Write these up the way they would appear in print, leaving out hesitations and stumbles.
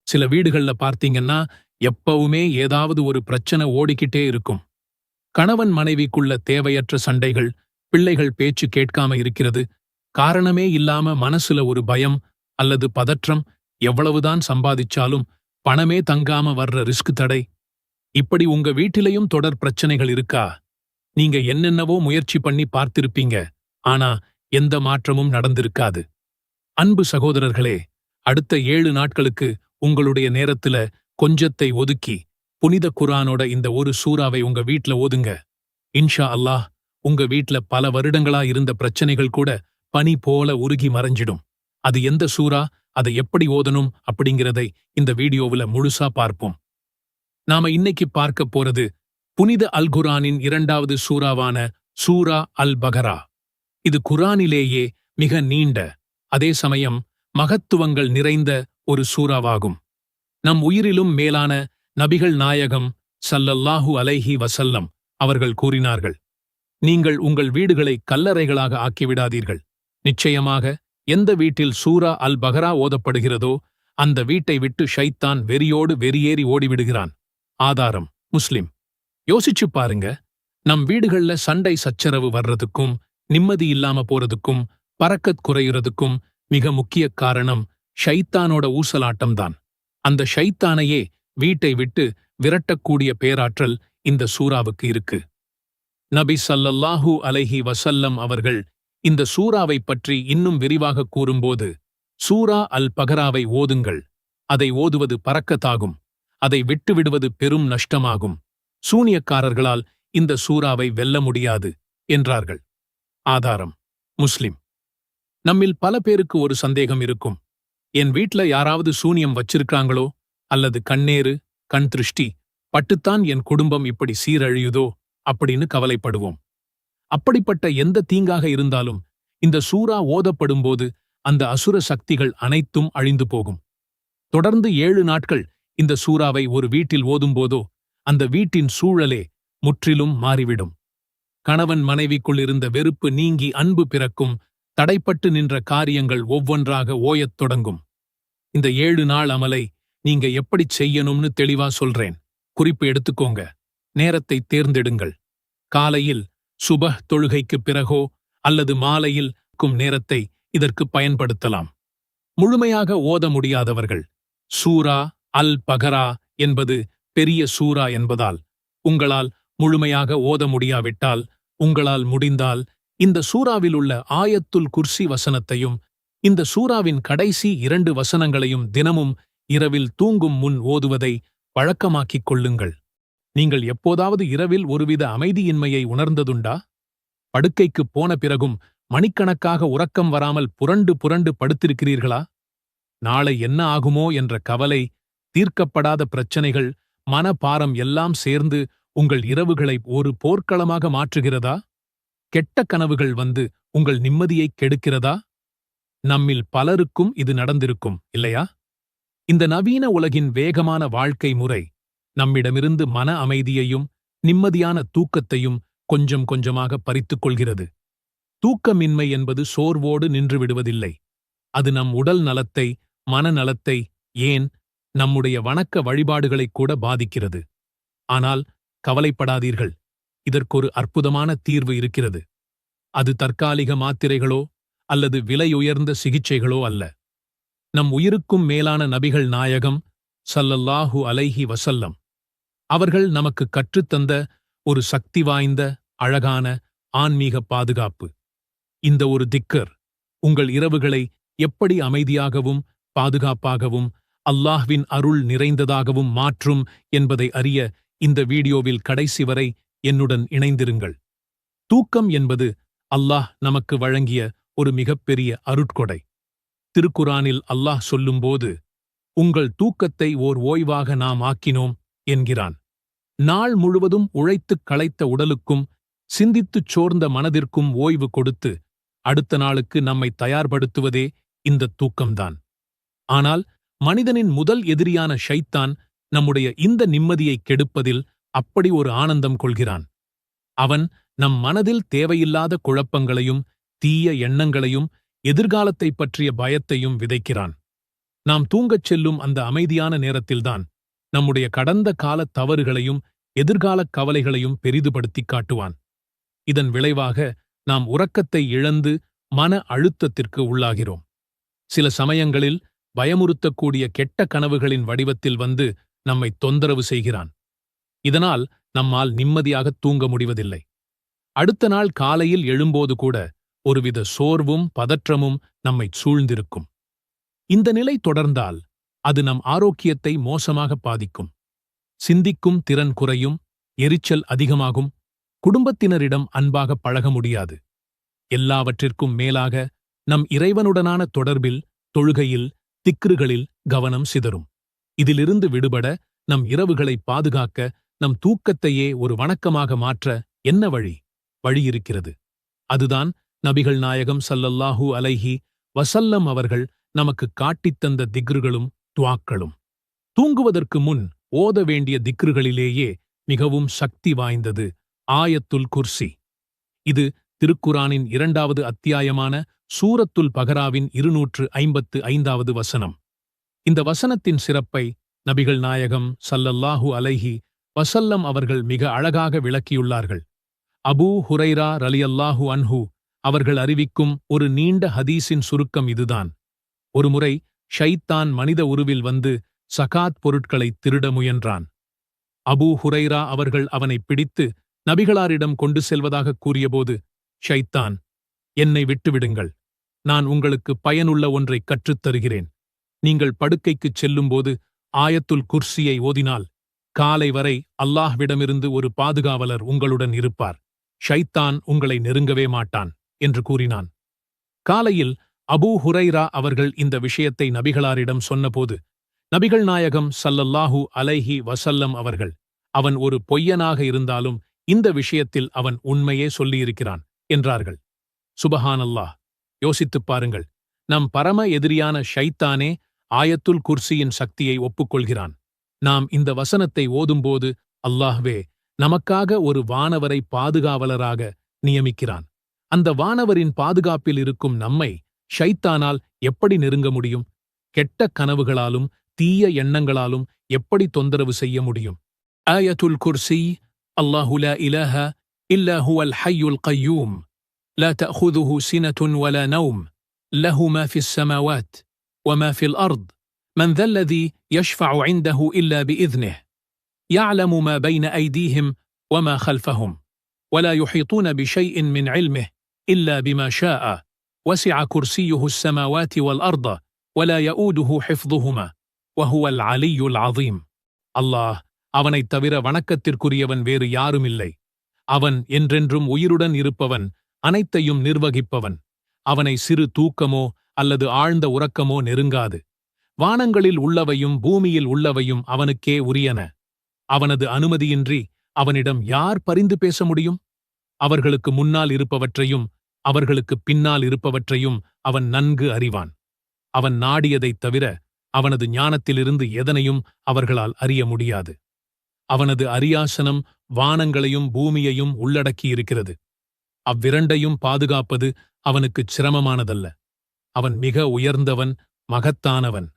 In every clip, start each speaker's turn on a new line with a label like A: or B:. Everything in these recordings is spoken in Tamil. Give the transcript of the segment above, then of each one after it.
A: சில வீடுகள்ல பார்த்தீங்கன்னா எப்பவுமே ஏதாவது ஒரு பிரச்சனை ஓடிக்கிட்டே இருக்கும். கணவன் மனைவிக்குள்ள தேவையற்ற சண்டைகள், பிள்ளைகள் பேச்சு கேட்காம இருக்கிறது, காரணமே இல்லாம மனசுல ஒரு பயம் அல்லது பதற்றம், எவ்வளவுதான் சம்பாதிச்சாலும் பணமே தங்காம வர்ற ரிஸ்க் தடை. இப்படி உங்க வீட்டிலையும் தொடர் பிரச்சனைகள் இருக்கா? நீங்க என்னென்னவோ முயற்சி பண்ணி பார்த்திருப்பீங்க, ஆனா எந்த மாற்றமும் நடந்திருக்காது. அன்பு சகோதரர்களே, அடுத்த 7 நாட்களுக்கு உங்களுடைய நேரத்துல கொஞ்சத்தை ஒதுக்கி புனித குர்ஆனோட இந்த ஒரு சூறாவை உங்க வீட்ல ஓதுங்க. இன்ஷா அல்லாஹ், உங்க வீட்ல பல வருடங்களா இருந்த பிரச்சனைகள் கூட பனி போல உருகி மறைஞ்சிடும். அது எந்த சூரா, அதை எப்படி ஓதணும் அப்படிங்கிறதை இந்த வீடியோவுல முழுசா பார்ப்போம். நாம இன்னைக்கு பார்க்க போறது புனித அல் குர்ஆனின் 2வது சூறாவான சூரா அல் பகரா. இது குர்ஆனிலேயே மிக நீண்ட, அதே சமயம் மகத்துவங்கள் நிறைந்த ஒரு சூறாவாகும். நம் உயிரிலும் மேலான நபிகள் நாயகம் ஸல்லல்லாஹு அலைஹி வஸல்லம் அவர்கள் கூறினார்கள், நீங்கள் உங்கள் வீடுகளை கல்லறைகளாக ஆக்கிவிடாதீர்கள். நிச்சயமாக எந்த வீட்டில் சூரா அல் பகரா ஓதப்படுகிறதோ அந்த வீட்டை விட்டு ஷைத்தான் வெறியோடு வெறியேறி ஓடிவிடுகிறான். ஆதாரம் முஸ்லிம். யோசிச்சு பாருங்க, நம் வீடுகள்ல சண்டை சச்சரவு வர்றதுக்கும், நிம்மதி இல்லாம போறதுக்கும், பரக்கத் குறையுறதுக்கும் மிக முக்கிய காரணம் ஷைத்தானோட ஊசலாட்டம்தான். அந்த ஷைத்தானையே வீட்டை விட்டு விரட்டக்கூடிய பேராற்றல் இந்த சூறாவுக்கு இருக்கு. நபி ஸல்லல்லாஹு அலைஹி வஸல்லம் அவர்கள் இந்த சூறாவைப் பற்றி இன்னும் விரிவாக கூறும்போது, சூரா அல் பகராவை ஓதுங்கள், அதை ஓதுவது பரக்கத்தாகும், அதை விட்டுவிடுவது பெரும் நஷ்டமாகும், சூனியக்காரர்களால் இந்த சூறாவை வெல்ல முடியாது என்றார்கள். ஆதாரம் முஸ்லிம். நம்மில் பல பேருக்கு ஒரு சந்தேகம் இருக்கும், என் வீட்ல யாராவது சூனியம் வச்சிருக்காங்களோ அல்லது கண்ணேறு, கண் திருஷ்டி பட்டுத்தான் என் குடும்பம் இப்படி சீரழியுதோ அப்படின்னு கவலைப்படுவோம். அப்படிப்பட்ட எந்த தீங்காக இருந்தாலும் இந்த சூரா ஓதப்படும்போது அந்த அசுர சக்திகள் அனைத்தும் அழிந்து போகும். தொடர்ந்து 7 நாட்கள் இந்த சூறாவை ஒரு வீட்டில் ஓதும்போதோ அந்த வீட்டின் சூழலே முற்றிலும் மாறிவிடும். கணவன் மனைவிக்குள் இருந்த வெறுப்பு நீங்கி அன்பு பிறக்கும், தடைப்பட்டு நின்ற காரியங்கள் ஒவ்வொன்றாக ஓயத் தொடங்கும். இந்த 7 நாள் அமலை நீங்க எப்படி செய்யணும்னு தெளிவா சொல்றேன். குறிப்பு எடுத்துக்கோங்க. நேரத்தை தேர்ந்தெடுங்கள். காலையில் சுபஹ் தொழுகைக்குப் பிறகோ அல்லது மாலையில் நேரத்தை இதற்கு பயன்படுத்தலாம். முழுமையாக ஓத முடியாதவர்கள், சூரா அல் பகரா என்பது பெரிய சூரா என்பதால் உங்களால் முழுமையாக ஓத முடியாவிட்டால், உங்களால் முடிந்தால் இந்த சூறாவிலுள்ள ஆயத்துல் குர்சி வசனத்தையும் இந்த சூறாவின் கடைசி 2 வசனங்களையும் தினமும் இரவில் தூங்கும் முன் ஓதுவதை பழக்கமாக்கிக் கொள்ளுங்கள். நீங்கள் எப்போதாவது இரவில் ஒருவித அமைதியின்மையை உணர்ந்ததுண்டா? படுக்கைக்குப் போன பிறகும் மணிக்கணக்காக உறக்கம் வராமல் புரண்டு புரண்டு படுத்திருக்கிறீர்களா? நாளை என்ன ஆகுமோ என்ற கவலை, தீர்க்கப்படாத பிரச்சனைகள், மனபாரம் எல்லாம் சேர்ந்து உங்கள் இரவுகளை ஒரு போர்க்களமாக மாற்றுகிறதா? கெட்ட கனவுகள் வந்து உங்கள் நிம்மதியைக் கெடுக்கிறதா? நம்மில் பலருக்கும் இது நடந்திருக்கும், இல்லையா? இந்த நவீன உலகின் வேகமான வாழ்க்கை முறை நம்மிடமிருந்து மன அமைதியையும் நிம்மதியான தூக்கத்தையும் கொஞ்சம் கொஞ்சமாக பறித்துக் கொள்கிறது. தூக்கமின்மை என்பது சோர்வோடு நின்று விடுவதில்லை. அது நம் உடல் நலத்தை, மனநலத்தை, ஏன் நம்முடைய வணக்க வழிபாடுகளைக் கூட பாதிக்கிறது. ஆனால் கவலைப்படாதீர்கள், இதற்கொரு அற்புதமான தீர்வு இருக்கிறது. அது தற்காலிக மாத்திரைகளோ அல்லது விலையுயர்ந்த சிகிச்சைகளோ அல்ல. நம் உயிருக்கும் மேலான நபிகள் நாயகம் ஸல்லல்லாஹு அலைஹி வஸல்லம் அவர்கள் நமக்கு கற்றுத்தந்த ஒரு சக்தி வாய்ந்த, அழகான ஆன்மீக பாதுகாப்பு. இந்த ஒரு திக்கர் உங்கள் இரவுகளை எப்படி அமைதியாகவும் பாதுகாப்பாகவும் அல்லாஹ்வின் அருள் நிறைந்ததாகவும் மாற்றும் என்பதை அறிய இந்த வீடியோவில் கடைசி வரை என்னுடன் இணைந்திருங்கள். தூக்கம் என்பது அல்லாஹ் நமக்கு வழங்கிய ஒரு மிகப்பெரிய அருட்கொடை. திருக்குரானில் அல்லாஹ் சொல்லும்போது, உங்கள் தூக்கத்தை ஓர் ஓய்வாக நாம் ஆக்கினோம் என்கிறான். நாள் முழுவதும் உழைத்துக் களைத்த உடலுக்கும் சிந்தித்துச் சோர்ந்த மனதிற்கும் ஓய்வு கொடுத்து அடுத்த நாளுக்கு நம்மை தயார்படுத்துவதே இந்த தூக்கம்தான். ஆனால் மனிதனின் முதல் எதிரியான ஷைத்தான் நம்முடைய இந்த நிம்மதியை கெடுப்பதில் அப்படி ஒரு ஆனந்தம் கொள்கிறான். அவன் நம் மனதில் தேவையில்லாத குழப்பங்களையும் தீய எண்ணங்களையும் எதிர்காலத்தைப் பற்றிய பயத்தையும் விதைக்கிறான். நாம் தூங்கச் செல்லும் அந்த அமைதியான நேரத்தில்தான் நம்முடைய கடந்த கால தவறுகளையும் எதிர்காலக் கவலைகளையும் பெரிதுபடுத்திக் காட்டுவான். இதன் விளைவாக நாம் உறக்கத்தை இழந்து மன அழுத்தத்திற்கு உள்ளாகிறோம். சில சமயங்களில் பயமுறுத்தக்கூடிய கெட்ட கனவுகளின் வடிவத்தில் வந்து நம்மை தொந்தரவு செய்கிறான். இதனால் நம்மால் நிம்மதியாகத் தூங்க முடிவதில்லை. அடுத்த நாள் காலையில் எழும்போது கூட ஒருவித சோர்வும் பதற்றமும் நம்மைச் சூழ்ந்திருக்கும். இந்த நிலை தொடர்ந்தால் அது நம் ஆரோக்கியத்தை மோசமாக பாதிக்கும். சிந்திக்கும் திறன் குறையும், எரிச்சல் அதிகமாகும், குடும்பத்தினரிடம் அன்பாக பழக முடியாது. எல்லாவற்றிற்கும் மேலாக நம் இறைவனுடனான தொடர்பில், தொழுகையில், திக்ருகளில் கவனம் சிதறும். இதிலிருந்து விடுபட, நம் இரவுகளை பாதுகாக்க, நம் தூக்கத்தையே ஒரு வணக்கமாக மாற்ற என்ன வழி இருக்கிறது. அதுதான் நபிகள் நாயகம் ஸல்லல்லாஹு அலைஹி வஸல்லம் அவர்கள் நமக்கு காட்டித்தந்த திக்ருகளும் துஆக்களும். தூங்குவதற்கு முன் ஓத வேண்டிய திக்ருகளிலேயே மிகவும் சக்தி வாய்ந்தது ஆயத்துல் குர்சி. இது திருக்குரானின் 2வது அத்தியாயமான சூரத்துல் பகராவின் 255வது வசனம். இந்த வசனத்தின் சிறப்பை நபிகள் நாயகம் ஸல்லல்லாஹு அலைஹி வஸல்லம் அவர்கள் மிக அழகாக விளக்கியுள்ளார்கள். அபூ ஹுரைரா ரலியல்லாஹு அன்ஹு அவர்கள் அறிவிக்கும் ஒரு நீண்ட ஹதீஸின் சுருக்கம் இதுதான். ஒருமுறை ஷைத்தான் மனித உருவில் வந்து சகாத் பொருட்களை திருட முயன்றான். அபூ ஹுரைரா அவர்கள் அவனை பிடித்து நபிகளாரிடம் கொண்டு செல்வதாகக் கூறியபோது, ஷைத்தான், என்னை விட்டுவிடுங்கள், நான் உங்களுக்கு பயனுள்ள ஒன்றை கற்றுத் தருகிறேன். நீங்கள் படுக்கைக்குச் செல்லும்போது ஆயத்துல் குர்சியை ஓதினால் காலை வரை அல்லாஹ்விடமிருந்து ஒரு பாதுகாவலர் உங்களுடன் இருப்பார். ஷைத்தான் உங்களை நெருங்கவே மாட்டான் என்று கூறினான். காலையில் அபூ ஹுரைரா அவர்கள் இந்த விஷயத்தை நபிகளாரிடம் சொன்னபோது, நபிகள் நாயகம் ஸல்லல்லாஹு அலைஹி வஸல்லம் அவர்கள், அவன் ஒரு பொய்யனாக இருந்தாலும் இந்த விஷயத்தில் அவன் உண்மையே சொல்லியிருக்கிறான் என்றார்கள். சுபஹானல்லாஹ்! யோசித்துப் பாருங்கள், நம் பரம எதிரியான ஷைத்தானே ஆயத்துல் குர்சியின் சக்தியை ஒப்புக்கொள்கிறான். நாம் இந்த வசனத்தை ஓதும்போது அல்லாஹ்வே நமக்காக ஒரு வானவரை பாதுகாவலராக நியமிக்கிறான். அந்த வானவரின் பாதுகாப்பில் இருக்கும் நம்மை ஷைத்தானால் எப்படி நெருங்க முடியும்? கெட்ட கனவுகளாலும் தீய எண்ணங்களாலும் எப்படி தொந்தரவு செய்ய முடியும்? ஆயத்துல் குர்சி. அல்லாஹு லா இலாஹ இல்லா ஹுவல் ஹய்யுல் கய்யூம் லா தஅஹுதுஹு சினத்துன் வலா நௌம் லஹு மா ஃபிஸ் ஸமாவாத் வமா ஃபில் அர்த் மன் தல்லதி யஷ்ஃபஉ இன்தஹு இல்லா பிஇذنه يعلم ما بين أيديهم وما خلفهم ولا يحيطون بشيء من علمه إلا بما شاء وسع كرسيه السماوات والأرض ولا يؤوده حفظهما وهو العلي العظيم. அல்லாஹ், அவனைத் தவிர வணக்கத்திற்குரியவன் வேறு யாருமில்லை. அவன் என்றென்றும் உயிருடன் இருப்பவன், அனைத்தையும் நிர்வகிப்பவன். அவனை சிறு தூக்கமோ அல்லது ஆழ்ந்த உறக்கமோ நெருங்காது. வானங்களில் உள்ளவையும் பூமியில் உள்ளவையும் அவனுக்கே உரியன. அவனது அனுமதியின்றி அவனிடம் யார் பரிந்து பேச முடியும்? அவர்களுக்கு முன்னால் இருப்பவற்றையும் அவர்களுக்குப் பின்னால் இருப்பவற்றையும் அவன் நன்கு அறிவான். அவன் நாடியதைத் தவிர அவனது ஞானத்திலிருந்து எதனையும் அவர்களால் அறிய முடியாது. அவனது அரியாசனம் வானங்களையும் பூமியையும் உள்ளடக்கியிருக்கிறது. அவ்விரண்டையும் பாதுகாப்பது அவனுக்குச் சிரமமானதல்ல. அவன் மிக உயர்ந்தவன், மகத்தானவன்.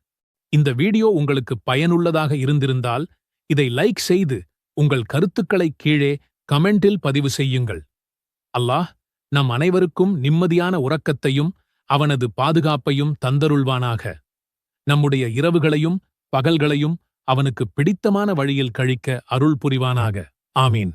A: இந்த வீடியோ உங்களுக்கு பயனுள்ளதாக இருந்திருந்தால் இதை லைக் செய்து உங்கள் கருத்துக்களை கீழே கமெண்டில் பதிவு செய்யுங்கள். அல்லாஹ் நம் அனைவருக்கும் நிம்மதியான உறக்கத்தையும் அவனது பாதுகாப்பையும் தந்தருள்வானாக. நம்முடைய இரவுகளையும் பகல்களையும் அவனுக்கு பிடித்தமான வழியில் கழிக்க அருள் புரிவானாக. ஆமீன்.